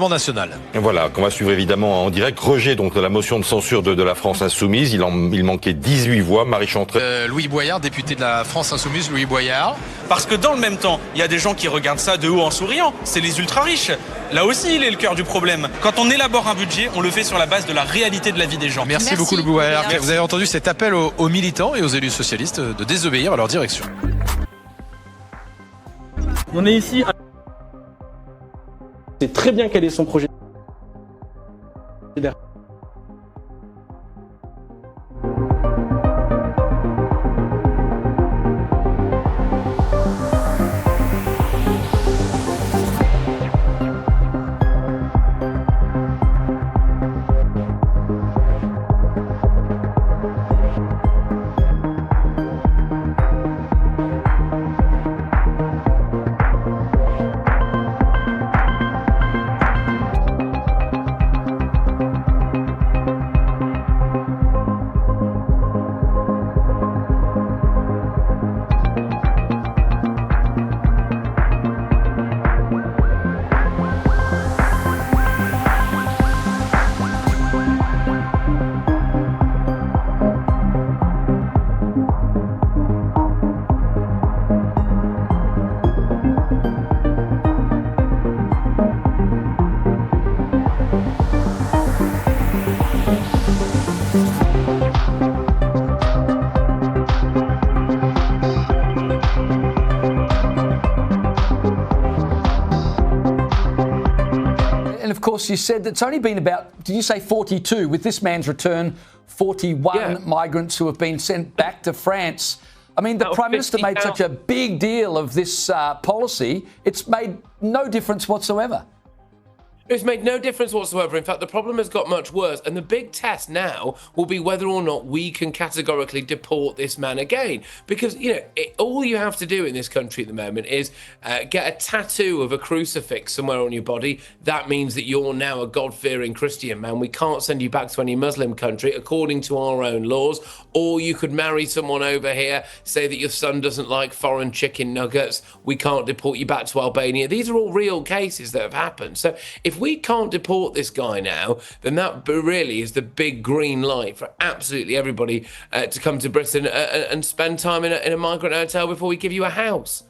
National. Voilà, qu'on va suivre évidemment en direct. Rejet donc de la motion de censure de la France Insoumise. Il manquait 18 voix. Marie Chantrel. Louis Boyard, député de la France Insoumise, Louis Boyard. Parce que dans le même temps, il y a des gens qui regardent ça de haut en souriant. C'est les ultra-riches. Là aussi, il est le cœur du problème. Quand on élabore un budget, on le fait sur la base de la réalité de la vie des gens. Merci beaucoup, Louis Boyard. Vous avez entendu cet appel aux militants et aux élus socialistes de désobéir à leur direction. On est ici. C'est très bien quel est son projet. And of course, you said it's only been about, did you say 42? With this man's return, 41 migrants who have been sent back to France. I mean, the Prime Minister made such a big deal of this policy. It's made no difference whatsoever. It's made no difference whatsoever. In fact, the problem has got much worse. And the big test now will be whether or not we can categorically deport this man again. Because, you know, all you have to do in this country at the moment is get a tattoo of a crucifix somewhere on your body. That means that you're now a God-fearing Christian man. We can't send you back to any Muslim country according to our own laws. Or you could marry someone over here, say that your son doesn't like foreign chicken nuggets. We can't deport you back to Albania. These are all real cases that have happened. So if we can't deport this guy now, then that really is the big green light for absolutely everybody to come to Britain and spend time in a migrant hotel before we give you a house.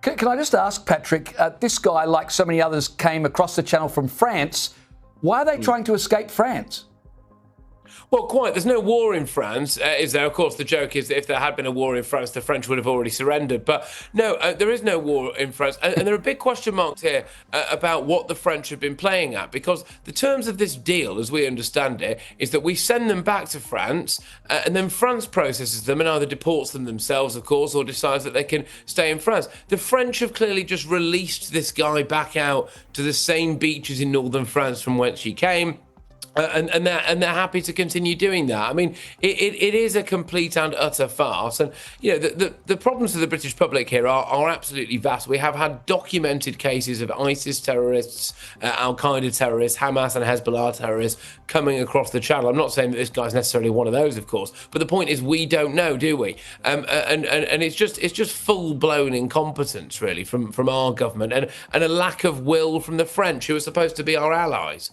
Can I just ask, Patrick, this guy, like so many others, came across the channel from France. Why are they trying to escape France? Well, quite. There's no war in France, is there? Of course, the joke is that if there had been a war in France, the French would have already surrendered. But no, there is no war in France. And there are big question marks here about what the French have been playing at, because the terms of this deal, as we understand it, is that we send them back to France, and then France processes them and either deports them themselves, of course, or decides that they can stay in France. The French have clearly just released this guy back out to the same beaches in northern France from whence he came. And they're happy to continue doing that. I mean, it is a complete and utter farce. And, you know, the problems of the British public here are absolutely vast. We have had documented cases of ISIS terrorists, Al-Qaeda terrorists, Hamas and Hezbollah terrorists coming across the channel. I'm not saying that this guy's necessarily one of those, of course, but the point is we don't know, do we? And it's just full-blown incompetence, really, from our government and a lack of will from the French, who are supposed to be our allies.